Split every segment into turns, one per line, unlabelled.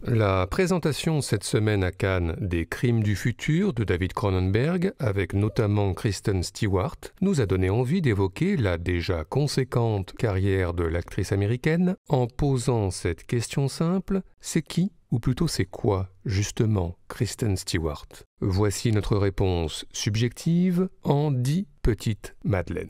La présentation cette semaine à Cannes des Crimes du futur de David Cronenberg, avec notamment Kristen Stewart, nous a donné envie d'évoquer la déjà conséquente carrière de l'actrice américaine en posant cette question simple, c'est qui, ou plutôt c'est quoi, justement, Kristen Stewart? Voici notre réponse subjective en 10 petites madeleines.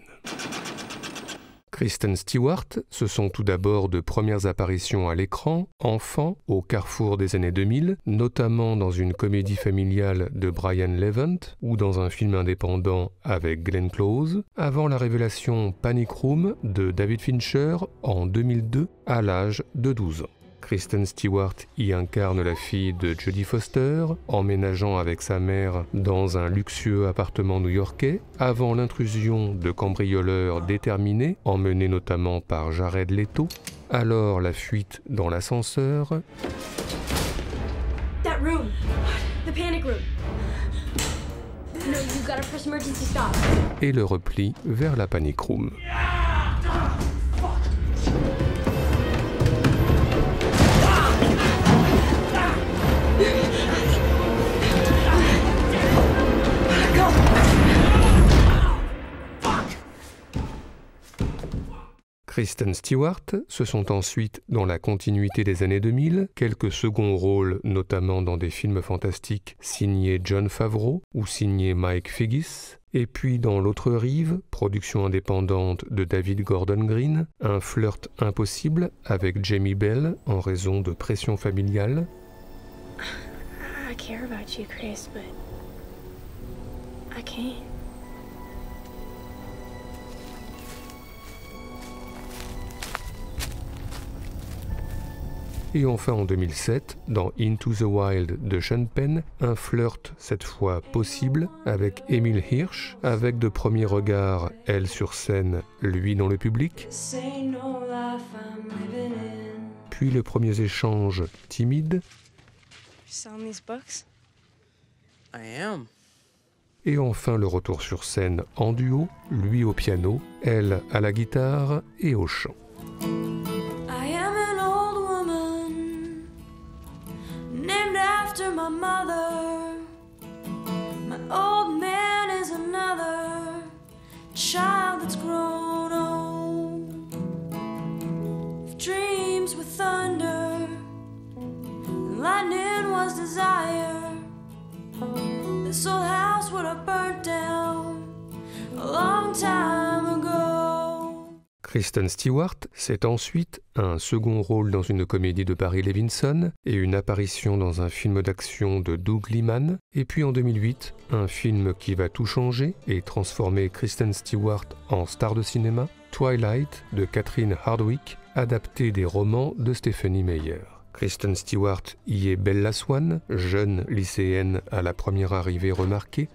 Kristen Stewart, ce sont tout d'abord de premières apparitions à l'écran, enfant, au carrefour des années 2000, notamment dans une comédie familiale de Brian Levant ou dans un film indépendant avec Glenn Close, avant la révélation Panic Room de David Fincher en 2002 à l'âge de 12 ans. Kristen Stewart y incarne la fille de Jodie Foster, emménageant avec sa mère dans un luxueux appartement new-yorkais, avant l'intrusion de cambrioleurs déterminés, emmenés notamment par Jared Leto, alors la fuite dans l'ascenseur.
That room. The panic room. No, you gotta press emergency stop.
Et le repli vers la Panic Room. Kristen Stewart, ce sont ensuite, dans la continuité des années 2000, quelques seconds rôles, notamment dans des films fantastiques signés Jon Favreau ou signés Mike Figgis, et puis dans L'autre rive, production indépendante de David Gordon Green, un flirt impossible avec Jamie Bell en raison de pression familiale.
I care about you, Chris, but I can't.
Et enfin en 2007, dans Into the Wild de Sean Penn, un flirt cette fois possible avec Emile Hirsch, avec de premiers regards, elle sur scène, lui dans le public, puis les premiers échanges timides, et enfin le retour sur scène en duo, lui au piano, elle à la guitare et au chant.
My mother, my old man is another child that's grown old. If dreams were thunder, and lightning was desire, this old house would have burnt down a long time ago.
Kristen Stewart, c'est ensuite un second rôle dans une comédie de Barry Levinson et une apparition dans un film d'action de Doug Liman, et puis en 2008, un film qui va tout changer et transformer Kristen Stewart en star de cinéma, Twilight de Catherine Hardwicke, adapté des romans de Stephenie Meyer. Kristen Stewart y est Bella Swan, jeune lycéenne à la première arrivée remarquée,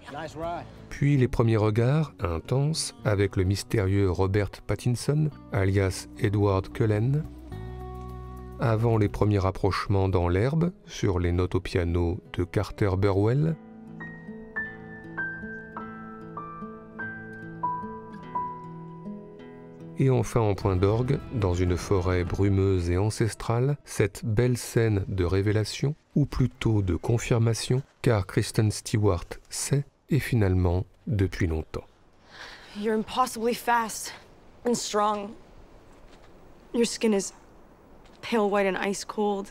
puis les premiers regards intenses avec le mystérieux Robert Pattinson, alias Edward Cullen, avant les premiers rapprochements dans l'herbe sur les notes au piano de Carter Burwell, et enfin en point d'orgue, dans une forêt brumeuse et ancestrale, cette belle scène de révélation, ou plutôt de confirmation, car Kristen Stewart sait, et finalement, depuis longtemps.
You're impossibly fast and strong. Your skin is pale white and ice cold.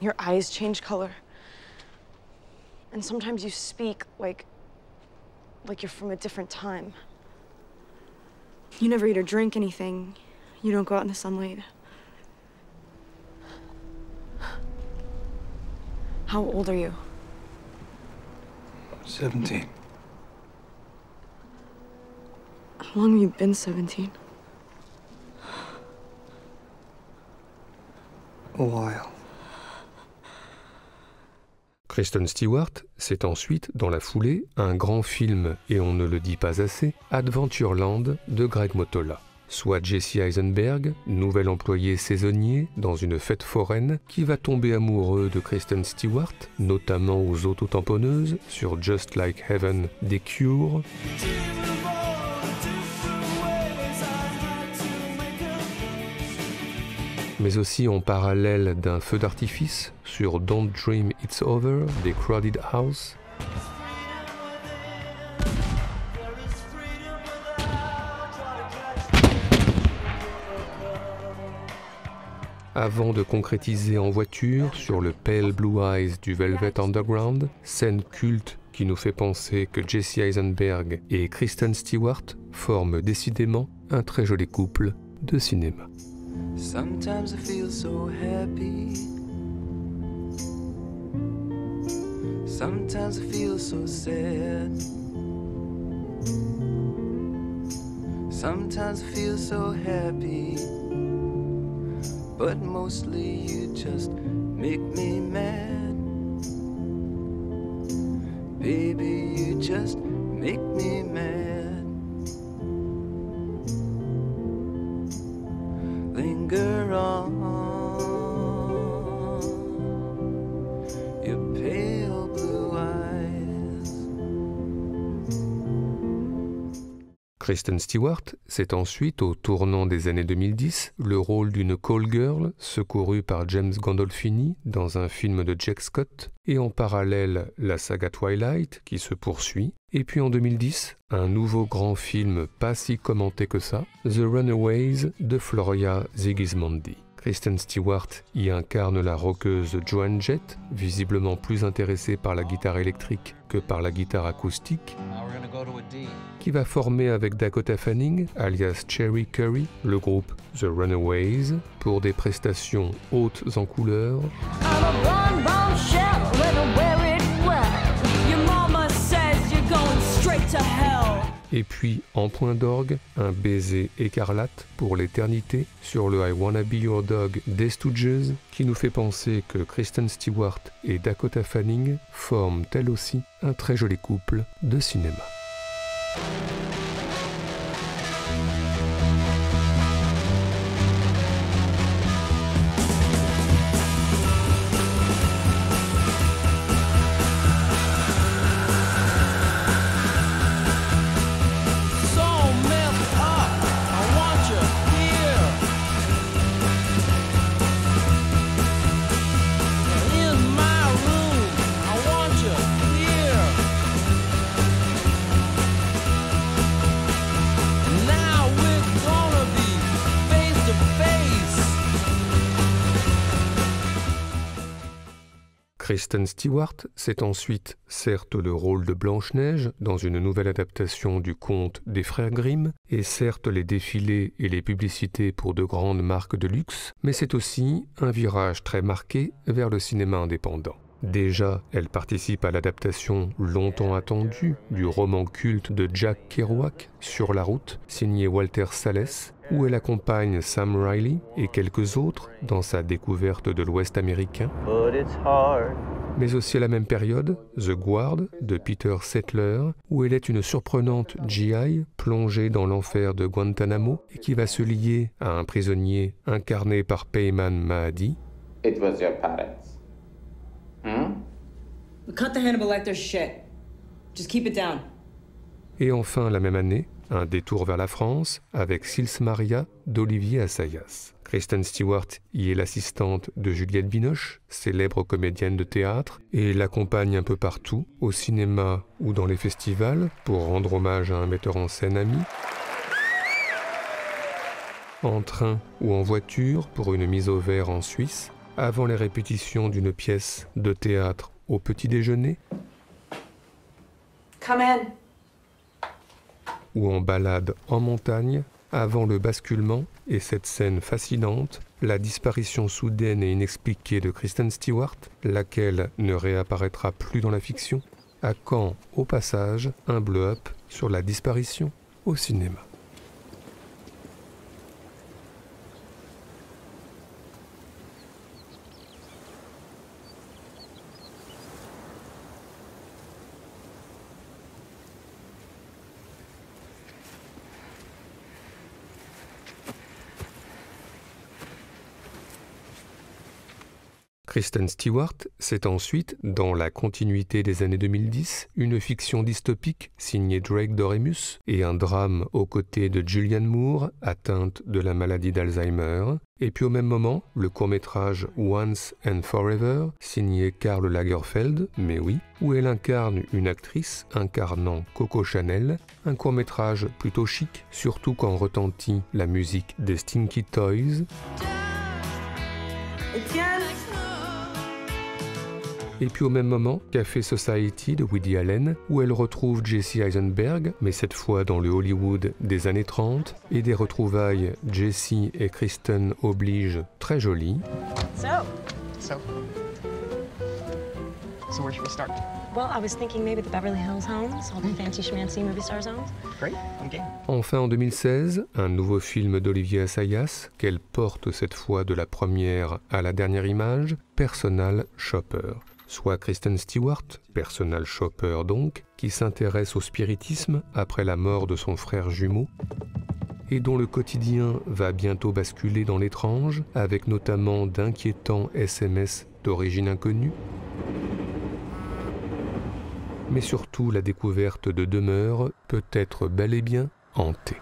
Your eyes change color. And sometimes you speak like you're from a different time. You never eat or drink anything. You don't go out in the sunlight. How old are you?
17.
How long have you been 17?
A while.
Kristen Stewart, c'est ensuite, dans la foulée, un grand film, et on ne le dit pas assez, Adventureland de Greg Mottola. Soit Jesse Eisenberg, nouvel employé saisonnier dans une fête foraine, qui va tomber amoureux de Kristen Stewart, notamment aux autotamponneuses, sur Just Like Heaven des Cure, mais aussi en parallèle d'un feu d'artifice sur Don't Dream It's Over des Crowded House, avant de concrétiser en voiture sur le Pale Blue Eyes du Velvet Underground, scène culte qui nous fait penser que Jesse Eisenberg et Kristen Stewart forment décidément un très joli couple de cinéma.
Sometimes I feel so happy. Sometimes I feel so sad. Sometimes I feel so happy. But mostly you just make me mad. Baby, you just make me mad. Linger on, your pale blue eyes.
Kristen Stewart, c'est ensuite, au tournant des années 2010, le rôle d'une call girl secourue par James Gandolfini dans un film de Jack Scott, et en parallèle la saga Twilight qui se poursuit, et puis en 2010, un nouveau grand film pas si commenté que ça, The Runaways de Floria Sigismondi. Kristen Stewart y incarne la rockeuse Joan Jett, visiblement plus intéressée par la guitare électrique que par la guitare acoustique, qui va former avec Dakota Fanning, alias Cherry Curry, le groupe The Runaways, pour des prestations hautes en couleurs, et puis en point d'orgue, un baiser écarlate pour l'éternité sur le I Wanna Be Your Dog des Stooges, qui nous fait penser que Kristen Stewart et Dakota Fanning forment elles aussi un très joli couple de cinéma. Kristen Stewart, c'est ensuite certes le rôle de Blanche-Neige dans une nouvelle adaptation du conte des frères Grimm, et certes les défilés et les publicités pour de grandes marques de luxe, mais c'est aussi un virage très marqué vers le cinéma indépendant. Déjà, elle participe à l'adaptation longtemps attendue du roman culte de Jack Kerouac, Sur la route, signé Walter Salles, où elle accompagne Sam Riley et quelques autres dans sa découverte de l'Ouest américain. Mais aussi à la même période, The Guard de Peter Settler, où elle est une surprenante GI plongée dans l'enfer de Guantanamo et qui va se lier à un prisonnier incarné par Peyman Mahadi.
It was your parents.
Cut the Hannibal Lecter shit. Just keep it down.
Et enfin, la même année, un détour vers la France avec Sils Maria d'Olivier Assayas. Kristen Stewart y est l'assistante de Juliette Binoche, célèbre comédienne de théâtre, et l'accompagne un peu partout, au cinéma ou dans les festivals, pour rendre hommage à un metteur en scène ami, en train ou en voiture pour une mise au vert en Suisse, avant les répétitions d'une pièce de théâtre au petit déjeuner,
Come in.
ou en balade en montagne, avant le basculement et cette scène fascinante, la disparition soudaine et inexpliquée de Kristen Stewart, laquelle ne réapparaîtra plus dans la fiction, à quand, au passage, un blow-up sur la disparition au cinéma. Kristen Stewart, c'est ensuite, dans la continuité des années 2010, une fiction dystopique signée Drake Doremus et un drame aux côtés de Julianne Moore, atteinte de la maladie d'Alzheimer. Et puis au même moment, le court-métrage Once and Forever, signé Karl Lagerfeld, mais oui, où elle incarne une actrice incarnant Coco Chanel, un court-métrage plutôt chic, surtout quand retentit la musique des Stinky Toys. Et puis au même moment, Café Society de Woody Allen, où elle retrouve Jesse Eisenberg, mais cette fois dans le Hollywood des années 30, et des retrouvailles Jesse et Kristen oblige très jolies.
So where should we start?
Well, I was thinking maybe the Beverly Hills homes, all the fancy schmancy movie stars owned.
Great, I'm game.
Enfin en 2016, un nouveau film d'Olivier Assayas, qu'elle porte cette fois de la première à la dernière image, Personal Shopper. Soit Kristen Stewart, Personal Shopper donc, qui s'intéresse au spiritisme après la mort de son frère jumeau, et dont le quotidien va bientôt basculer dans l'étrange, avec notamment d'inquiétants SMS d'origine inconnue, mais surtout la découverte de demeures peut-être bel et bien hantées.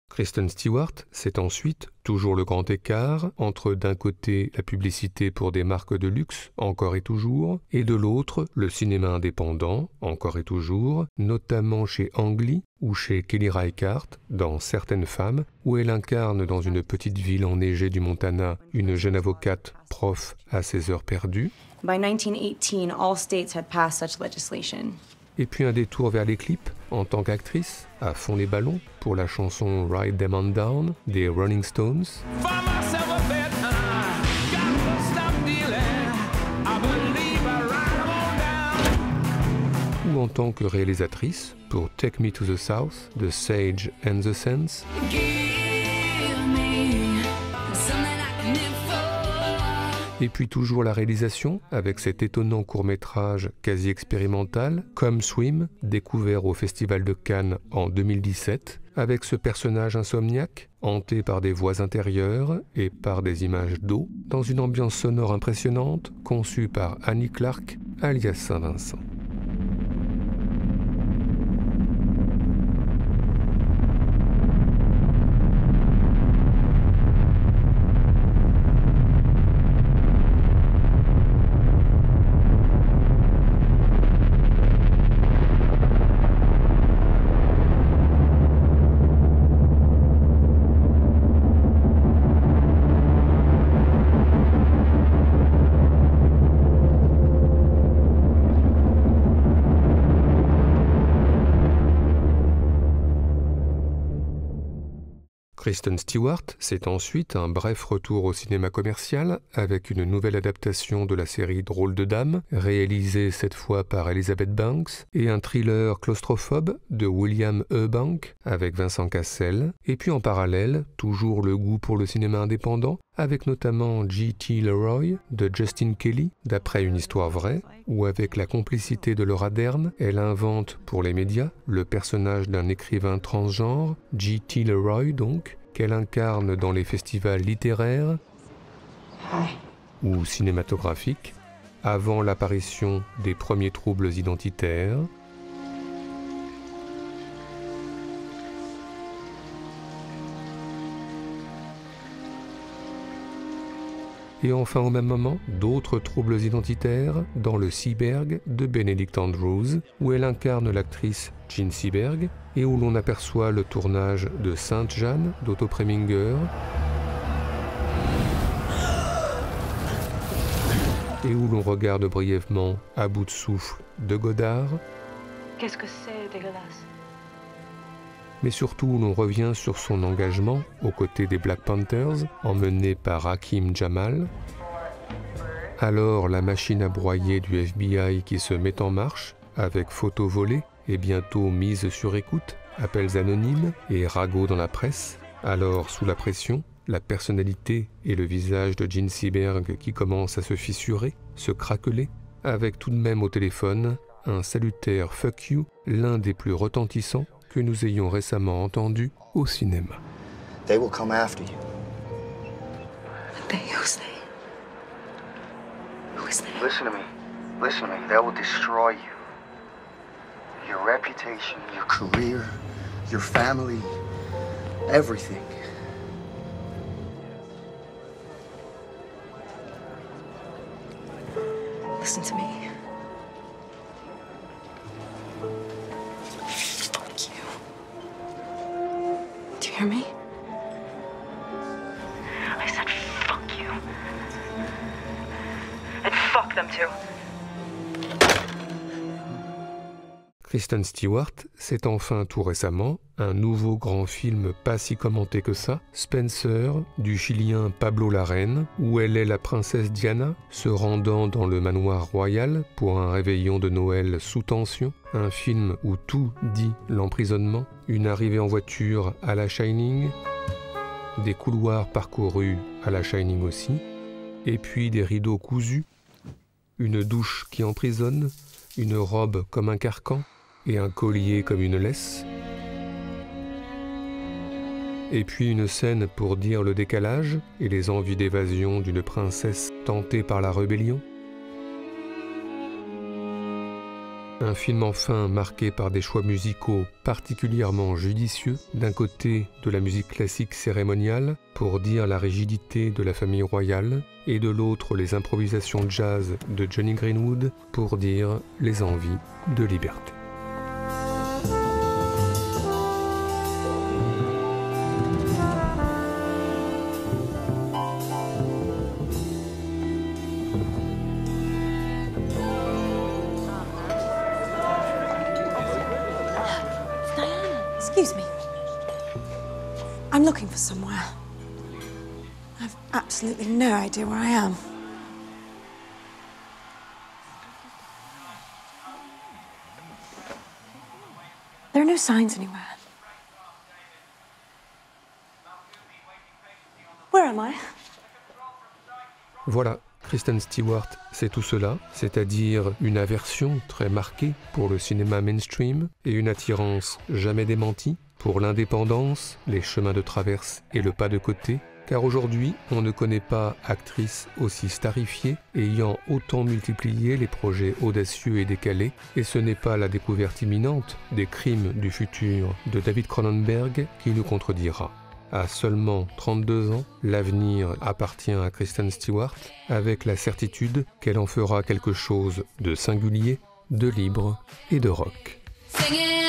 Kristen Stewart, c'est ensuite toujours le grand écart entre d'un côté la publicité pour des marques de luxe, encore et toujours, et de l'autre le cinéma indépendant, encore et toujours, notamment chez Ang Lee ou chez Kelly Reichardt dans Certaines femmes, où elle incarne dans une petite ville enneigée du Montana une jeune avocate prof à ses heures perdues.
By 1918, all states had passed such legislation.
Et puis un détour vers les clips, en tant qu'actrice, à fond les ballons, pour la chanson Ride Them On Down des Rolling Stones. Ou en tant que réalisatrice, pour Take Me to the South de Sage and the Sense. Et puis toujours la réalisation, avec cet étonnant court-métrage quasi expérimental, Come Swim, découvert au Festival de Cannes en 2017, avec ce personnage insomniaque, hanté par des voix intérieures et par des images d'eau, dans une ambiance sonore impressionnante, conçue par Annie Clark, alias Saint-Vincent. Kristen Stewart, c'est ensuite un bref retour au cinéma commercial avec une nouvelle adaptation de la série Drôle de Dame, réalisée cette fois par Elizabeth Banks, et un thriller claustrophobe de William Eubank avec Vincent Cassel, et puis en parallèle, toujours le goût pour le cinéma indépendant, avec notamment G.T. Leroy de Justin Kelly, d'après une histoire vraie, où avec la complicité de Laura Dern, elle invente pour les médias le personnage d'un écrivain transgenre, G.T. Leroy donc, qu'elle incarne dans les festivals littéraires ou cinématographiques, avant l'apparition des premiers troubles identitaires. Et enfin au même moment, d'autres troubles identitaires dans le Seberg de Benedict Andrews, où elle incarne l'actrice Jean Seberg, et où l'on aperçoit le tournage de Sainte-Jeanne d'Otto Preminger, et où l'on regarde brièvement À bout de souffle de Godard.
Qu'est-ce que c'est dégueulasse?
Mais surtout où l'on revient sur son engagement aux côtés des Black Panthers, emmené par Hakim Jamal. Alors la machine à broyer du FBI qui se met en marche, avec photos volées et bientôt mise sur écoute, appels anonymes et ragots dans la presse, Alors, sous la pression, la personnalité et le visage de Gene Seberg qui commence à se fissurer, se craqueler, avec tout de même au téléphone un salutaire fuck you, l'un des plus retentissants que nous ayons récemment entendu au cinéma.
They will come after you.
They, who's they? Who is they?
Listen to me. Listen to me. They will destroy you. Your reputation, your career, your family, everything.
Listen to me. Fuck you. Do you hear me? I said fuck you. And fuck them too.
Kristen Stewart, c'est enfin tout récemment un nouveau grand film pas si commenté que ça, Spencer, du Chilien Pablo Larraín, où elle est la princesse Diana, se rendant dans le manoir royal pour un réveillon de Noël sous tension, un film où tout dit l'emprisonnement, une arrivée en voiture à la Shining, des couloirs parcourus à la Shining aussi, et puis des rideaux cousus, une douche qui emprisonne, une robe comme un carcan, et un collier comme une laisse. Et puis une scène pour dire le décalage et les envies d'évasion d'une princesse tentée par la rébellion. Un film enfin marqué par des choix musicaux particulièrement judicieux, d'un côté de la musique classique cérémoniale pour dire la rigidité de la famille royale, et de l'autre les improvisations jazz de Johnny Greenwood pour dire les envies de liberté.
Excuse me. I'm looking for somewhere. I've absolutely no idea where I am. There are no signs anywhere. Where am I?
Voilà, Kristen Stewart, c'est tout cela, c'est-à-dire une aversion très marquée pour le cinéma mainstream et une attirance jamais démentie pour l'indépendance, les chemins de traverse et le pas de côté, car aujourd'hui, on ne connaît pas actrice aussi starifiée, ayant autant multiplié les projets audacieux et décalés, et ce n'est pas la découverte imminente des crimes du futur de David Cronenberg qui nous contredira. À seulement 32 ans, l'avenir appartient à Kristen Stewart, avec la certitude qu'elle en fera quelque chose de singulier, de libre et de rock.
Singing